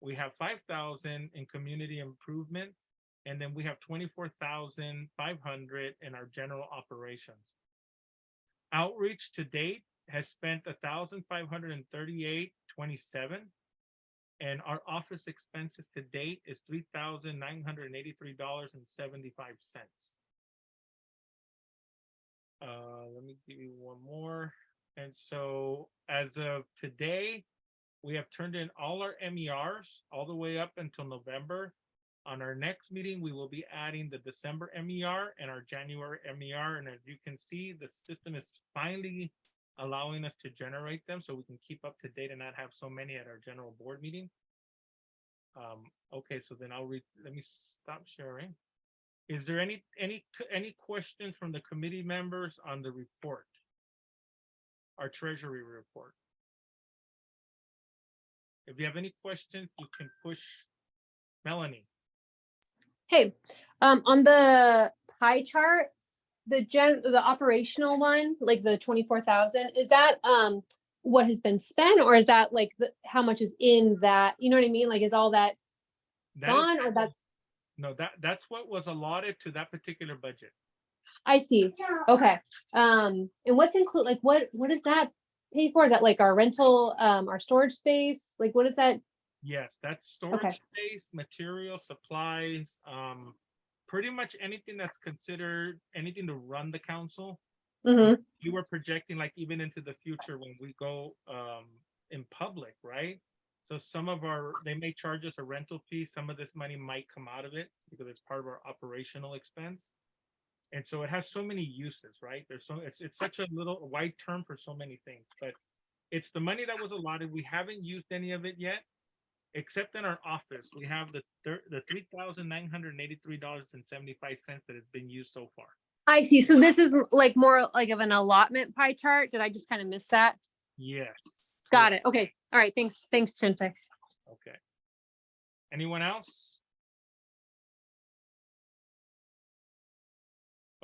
We have 5,000 in community improvement, and then we have 24,500 in our general operations. Outreach to date has spent 1,538.27, and our office expenses to date is $3,983.75. Let me give you one more. And so as of today, we have turned in all our MERs all the way up until November. On our next meeting, we will be adding the December MER and our January MER. And as you can see, the system is finally allowing us to generate them so we can keep up to date and not have so many at our general board meeting. Okay, so then let me stop sharing. Is there any questions from the committee members on the report? Our Treasury report. If you have any questions, you can push Melanie. Hey, on the pie chart, the operational one, like the 24,000, is that what has been spent, or is that like how much is in that? You know what I mean? Like, is all that gone, or that's? No, that's what was allotted to that particular budget. I see. Okay. And what's include, like, what does that pay for? Is that like our rental, our storage space? Like, what is that? Yes, that's storage space, material, supplies, pretty much anything that's considered anything to run the council. Mm-hmm. We were projecting like even into the future when we go in public, right? So some of they may charge us a rental fee. Some of this money might come out of it because it's part of our operational expense. And so it has so many uses, right? It's such a wide term for so many things, but it's the money that was allotted. We haven't used any of it yet, except in our office. We have the $3,983.75 that has been used so far. I see. So this is like more like of an allotment pie chart. Did I just kind of miss that? Yes. Got it. Okay. All right. Thanks. Thanks, Chente. Okay. Anyone else?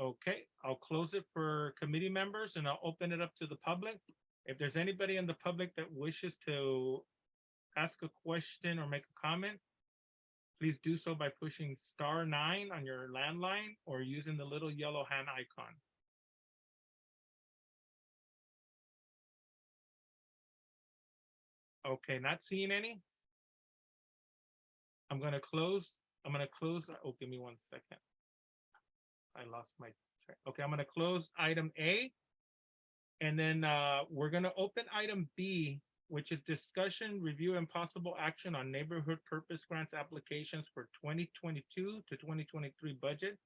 Okay, I'll close it for committee members and I'll open it up to the public. If there's anybody in the public that wishes to ask a question or make a comment, please do so by pushing *9 on your landline or using the little yellow hand icon. Okay, not seeing any. I'm gonna close. Oh, give me 1 second. I lost my track. Okay, I'm gonna close item A. And then we're gonna open item B, which is discussion, review, and possible action on neighborhood purpose grants applications for 2022 to 2023 budget.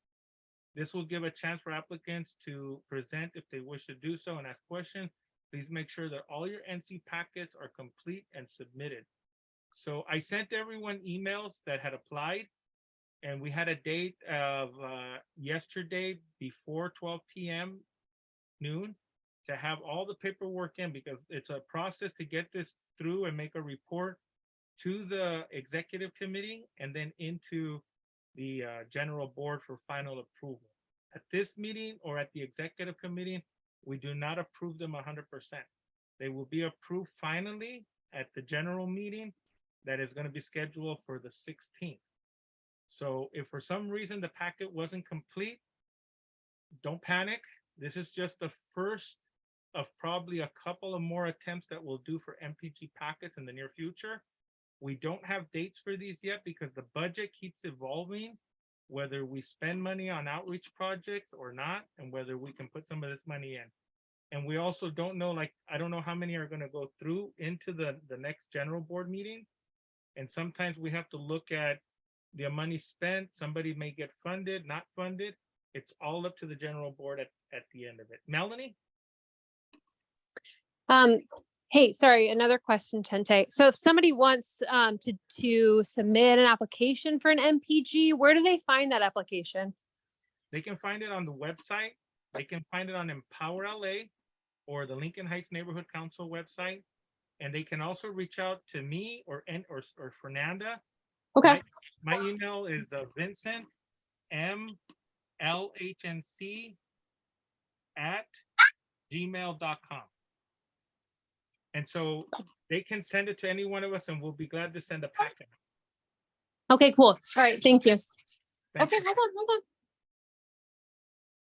This will give a chance for applicants to present if they wish to do so and ask questions. please make sure that all your NC packets are complete and submitted. So I sent everyone emails that had applied, and we had a date of yesterday before 12 p.m. noon to have all the paperwork in, because it's a process to get this through and make a report to the executive committee and then into the general board for final approval. At this meeting or at the executive committee, we do not approve them 100%. They will be approved finally at the general meeting that is going to be scheduled for the 16th. So if for some reason the packet wasn't complete, don't panic. This is just the first of probably a couple of more attempts that we'll do for MPG packets in the near future. We don't have dates for these yet because the budget keeps evolving, whether we spend money on outreach projects or not, and whether we can put some of this money in. And we also don't know, like, I don't know how many are going to go through into the next general board meeting. And sometimes we have to look at the money spent. Somebody may get funded, not funded. It's all up to the general board at the end of it. Melanie? Hey, sorry, another question, Tente. So if somebody wants to submit an application for an MPG, where do they find that application? They can find it on the website. They can find it on Empower LA or the Lincoln Heights Neighborhood Council website. And they can also reach out to me or Fernanda. Okay. My email is Vincent M LHNC @gmail.com. And so they can send it to any one of us and we'll be glad to send a packet. Okay, cool. All right, thank you. Thank Okay, you. hold on.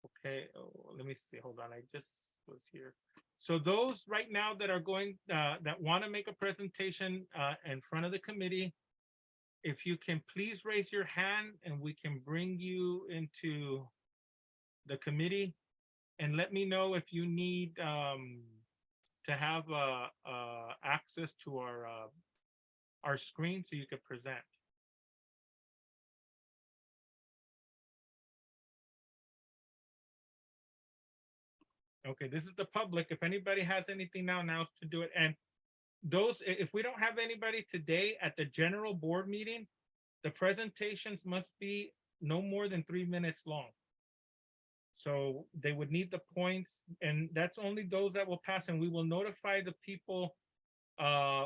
Okay, oh, let me see, hold on, I just was here. So those right now that are going, that want to make a presentation in front of the committee, if you can please raise your hand and we can bring you into the committee, and let me know if you need to have access to our screen so you could present. Okay, this is the public. If anybody has anything now's to do it. And those, if we don't have anybody today at the general board meeting, the presentations must be no more than 3 minutes long. So they would need the points, and that's only those that will pass, and we will notify the people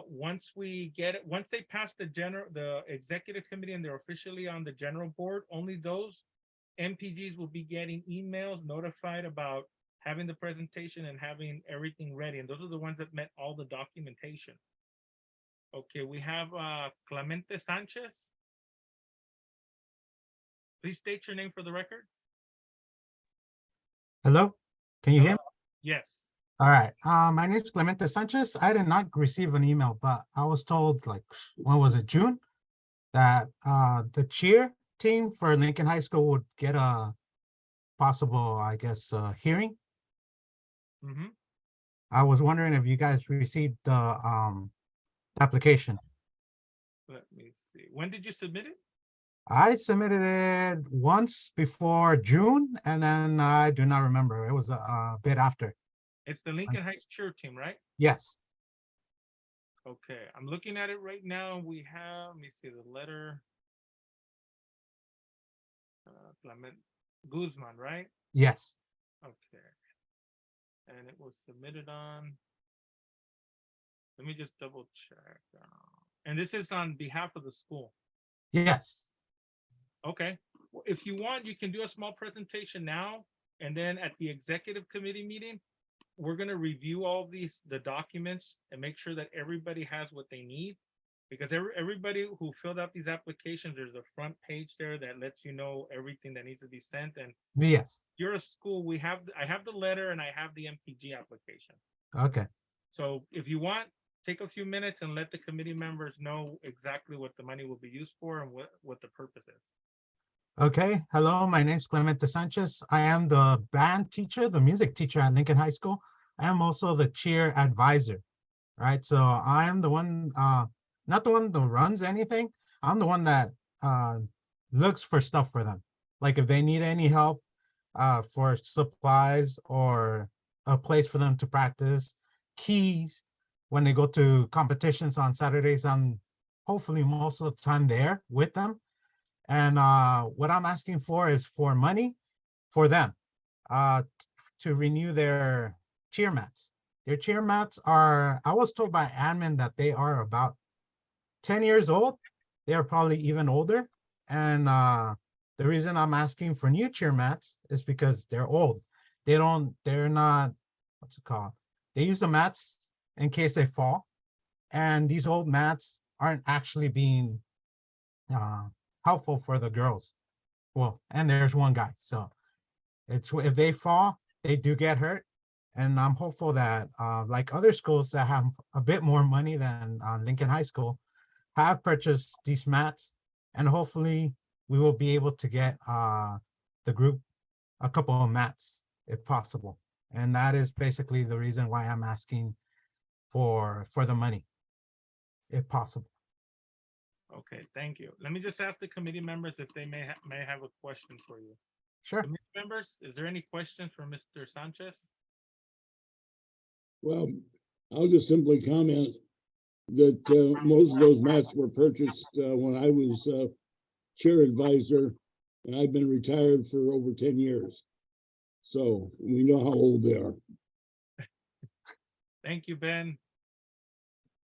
once we get it, once they pass the executive committee and they're officially on the general board. Only those MPGs will be getting emails notified about having the presentation and having everything ready, and those are the ones that met all the documentation. Okay, we have Clemente Sanchez. Please state your name for the record. Hello, can you hear me? Yes. All right, my name is Clemente Sanchez. I did not receive an email, but I was told, like, when was it, June? That the cheer team for Lincoln High School would get a possible, I guess, hearing. Mm-hmm. I was wondering if you guys received the application. Let me see. When did you submit it? I submitted it once before June, and then I do not remember. It was a bit after. It's the Lincoln Heights cheer team, right? Yes. Okay, I'm looking at it right now. We have, let me see the letter. Clement Guzman, right? Yes. Okay. And it was submitted on, let me just double check. And this is on behalf of the school. Yes. Okay, well, if you want, you can do a small presentation now, and then at the executive committee meeting, we're going to review all the documents and make sure that everybody has what they need, because everybody who filled out these applications, there's a front page there that lets you know everything that needs to be sent. And Yes. you're a school, I have the letter and I have the MPG application. Okay. So if you want, take a few minutes and let the committee members know exactly what the money will be used for and what the purpose is. Okay, hello, my name is Clemente Sanchez. I am the band teacher, the music teacher at Lincoln High School. I am also the cheer advisor, right? So I am the one, not the one that runs anything. I'm the one that looks for stuff for them. Like if they need any help for supplies or a place for them to practice, keys when they go to competitions on Saturdays. I'm hopefully most of the time there with them. And what I'm asking for is for money for them to renew their cheer mats. Their cheer mats are, I was told by admin that they are about 10 years old. They are probably even older. And the reason I'm asking for new cheer mats is because they're old. They're not, what's it called? They use the mats in case they fall. And these old mats aren't actually being helpful for the girls. Well, and there's one guy. So it's if they fall, they do get hurt. And I'm hopeful that like other schools that have a bit more money than Lincoln High School have purchased these mats, and hopefully we will be able to get the group a couple of mats if possible. And that is basically the reason why I'm asking for the money, if possible. Okay, thank you. Let me just ask the committee members if they may have a question for you. Sure. Committee members, is there any questions for Mr. Sanchez? Well, I'll just simply comment that most of those mats were purchased when I was chair advisor, and I've been retired for over 10 years. So we know how old they are. Thank you, Ben.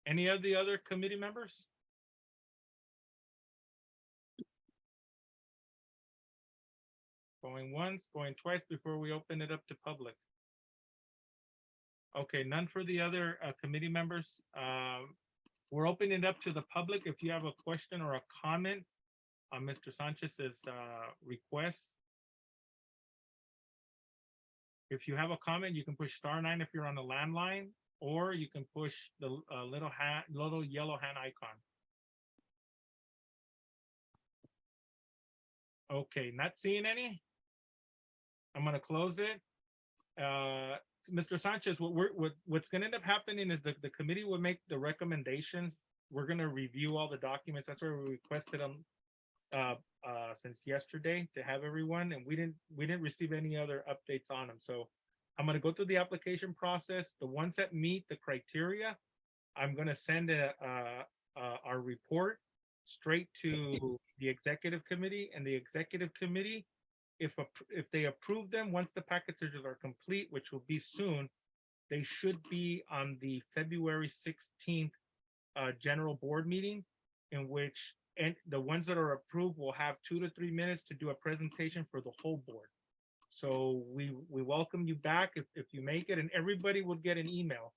Any of the other committee members? Going once, going twice before we open it up to public. Okay, none for the other committee members. We're opening it up to the public. If you have a question or a comment on Mr. Sanchez's request. If you have a comment, you can push *9 if you're on the landline, or you can push the little yellow hand icon. Okay, not seeing any. I'm gonna close it. Mr. Sanchez, what's gonna end up happening is the committee will make the recommendations. We're gonna review all the documents. That's why we requested them since yesterday to have everyone, and we didn't receive any other updates on them. So I'm gonna go through the application process. The ones that meet the criteria, I'm gonna send our report straight to the executive committee, and the executive committee, if they approve them, once the packages are complete, which will be soon, they should be on the February 16th general board meeting, in which and the ones that are approved will have 2 to 3 minutes to do a presentation for the whole board. So we welcome you back if you make it, and everybody will get an email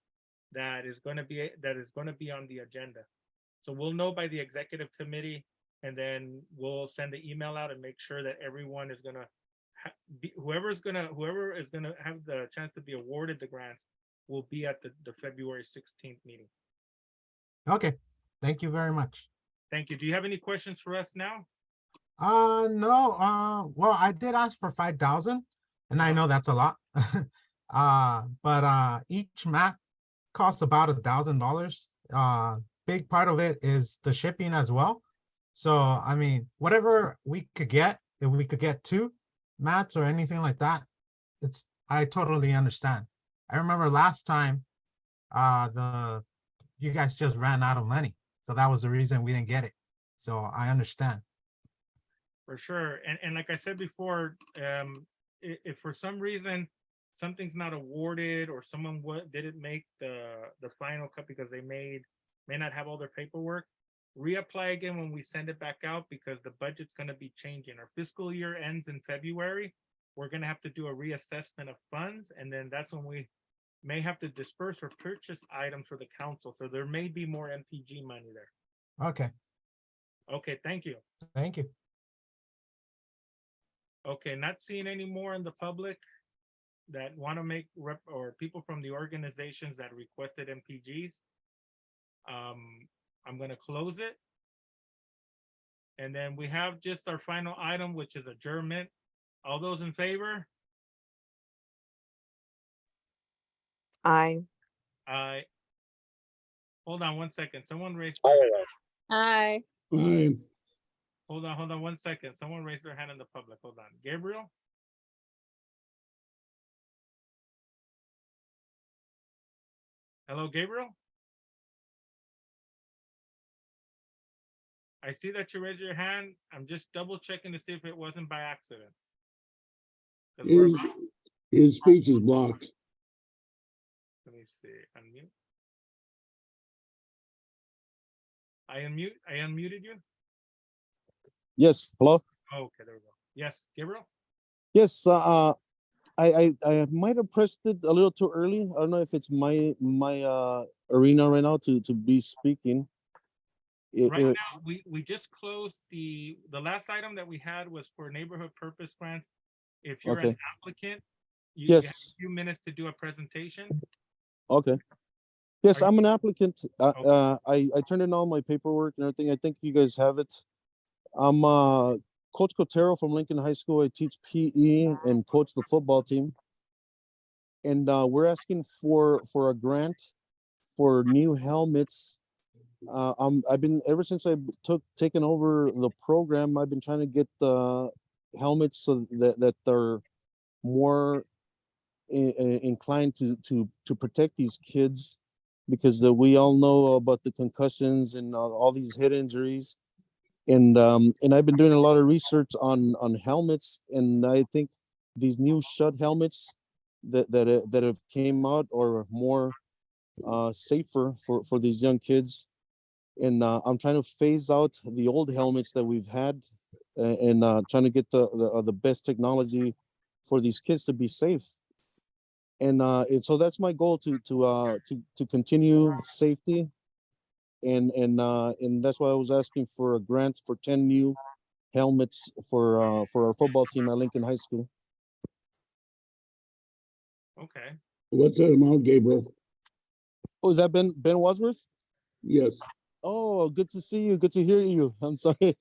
that is going to be on the agenda. So we'll know by the executive committee, and then we'll send the email out and make sure that everyone is gonna whoever is gonna have the chance to be awarded the grants will be at the February 16th meeting. Okay, thank you very much. Thank you. Do you have any questions for us now? No, well, I did ask for 5,000, and I know that's a lot. But each mat costs about $1,000. Big part of it is the shipping as well. So, I mean, whatever we could get, if we could get 2 mats or anything like that, I totally understand. I remember last time, you guys just ran out of money. So that was the reason we didn't get it. So I understand. For sure. And like I said before, if for some reason something's not awarded, or someone didn't make the final cut because they may not have all their paperwork, reapply again when we send it back out, because the budget's going to be changing. Our fiscal year ends in February. We're going to have to do a reassessment of funds, and then that's when we may have to disperse or purchase items for the council. So there may be more MPG money there. Okay, Okay, thank you. thank you. Okay, not seeing any more in the public that want to make or people from the organizations that requested MPGs. I'm going to close it. And then we have just our final item, which is adjournment. All those in favor? Aye. Hold on 1 second. Someone raised. Hi. Aye. Hold on 1 second. Someone raised their hand in the public. Hold on. Gabriel? Hello, Gabriel? I see that you raised your hand. I'm just double checking to see if it wasn't by accident. 'Cause we're about- His speech is blocked. Let me see, unmute. I unmuted you? Yes, hello. Oh, okay, there we go. Yes, Gabriel? Yes, I might have pressed it a little too early. I don't know if it's my arena right now to be speaking. Right now, we just closed the last item that we had was for neighborhood purpose grants. If you're an Okay. applicant, you have Yes. a few minutes to do a presentation. Okay. Yes, Are I'm an applicant. Okay. I turned in all my paperwork and everything. I think you guys have it. I'm Coach Cotero from Lincoln High School. I teach PE and coach the football team. And we're asking for a grant for new helmets. I've been ever since I taken over the program. I've been trying to get the helmets so that they're more inclined to protect these kids, because we all know about the concussions and all these head injuries. And I've been doing a lot of research on helmets, and I think these new shut helmets that have came out are more safer for these young kids. And I'm trying to phase out the old helmets that we've had, and trying to get the best technology for these kids to be safe. And so that's my goal to continue safety, and that's why I was asking for a grant for 10 new helmets for our football team at Lincoln High School. Okay. What's that amount, Gabriel? Oh, is that Ben Wadsworth? Yes. Oh, good to see you. Good to hear you. I'm sorry.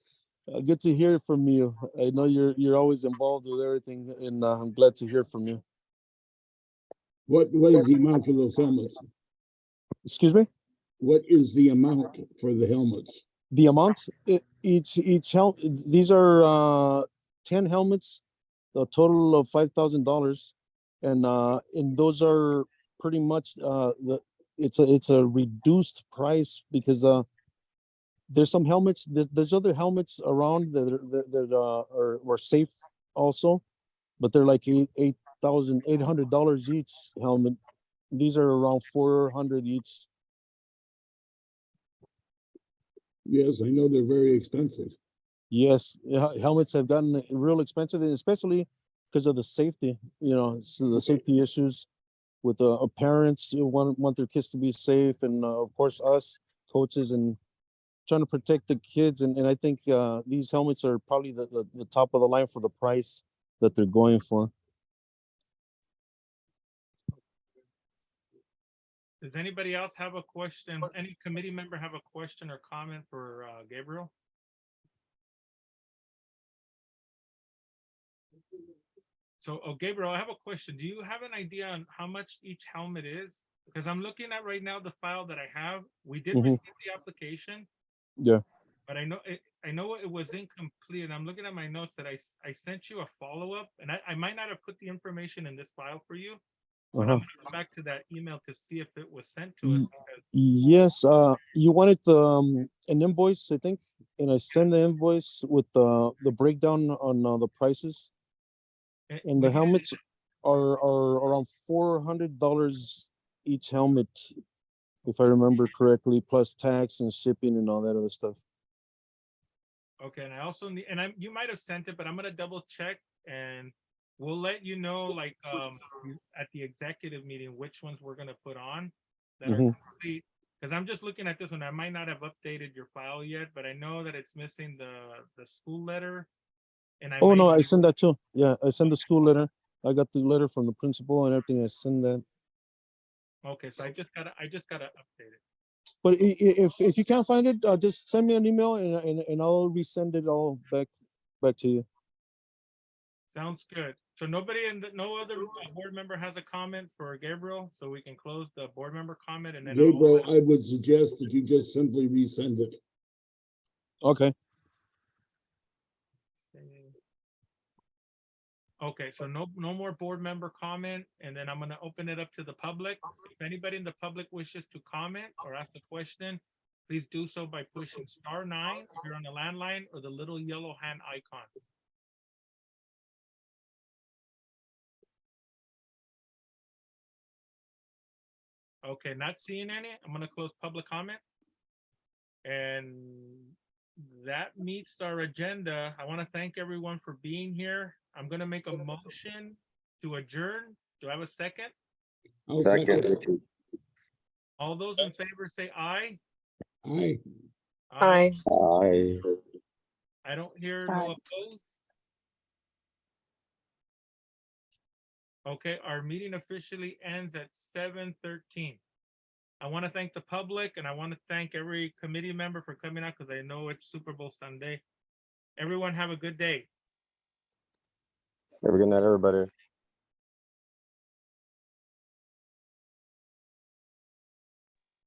Good to hear from you. I know you're always involved with everything, and I'm glad to hear from you. What is the amount for those helmets? Excuse me? What is the amount for the helmets? The amount? Each these are 10 helmets, a total of $5,000, and those are pretty much it's a reduced price, because there's some helmets, there's other helmets around that are safe also, but they're like $8,800 each helmet. These are around $400 each. Yes, I know they're very expensive. Yes, helmets have gotten real expensive, and especially because of the safety. So the safety issues with the parents who want their kids to be safe, and of course us coaches, and trying to protect the kids. And I think these helmets are probably the top of the line for the price that they're going for. Does anybody else have a question? Any committee member have a question or comment for Gabriel? So, Gabriel, I have a question. Do you have an idea on how much each helmet is? Because I'm looking at right now the file that I have. We did receive the application. Yeah. But I know it was incomplete. And I'm looking at my notes that I sent you a follow-up, and I might not have put the information in this file for you. But I'm gonna go back to that email to see if it was sent to us. Yes, you wanted an invoice, I think, and I sent the invoice with the breakdown on the prices. And the helmets are around $400 each helmet, if I remember correctly, plus tax and shipping and all that other stuff. Okay, and I also need, and you might have sent it, but I'm gonna double check, and we'll let you know, like, at the executive meeting, which ones we're gonna put on that are complete. Because I'm just looking at this one. I might not have updated your file yet, but I know that it's missing the school letter. And I sent that too. Yeah, I sent the school letter. I got the letter from the principal and everything. I sent that. Okay, so I just gotta update it. But if you can't find it, just send me an email, and I'll resend it all back to you. Sounds good. So no other board member has a comment for Gabriel, so we can close the board member comment, and then Gabriel, I would suggest that you just simply resend it. Okay. Okay, so no more board member comment, and then I'm gonna open it up to the public. If anybody in the public wishes to comment or ask a question, please do so by pushing *9 if you're on the landline or the little yellow hand icon. Okay, not seeing any. I'm gonna close public comment. And that meets our agenda. I want to thank everyone for being here. I'm gonna make a motion to adjourn. Do I have a second? I'll second. All those in favor say aye. Aye. Aye. I I don't hear no Aye. opposed. Okay, our meeting officially ends at 7:13. I want to thank the public and I want to thank every committee member for coming out because I know it's Super Bowl Sunday. Everyone have a good day. have a good night, everybody.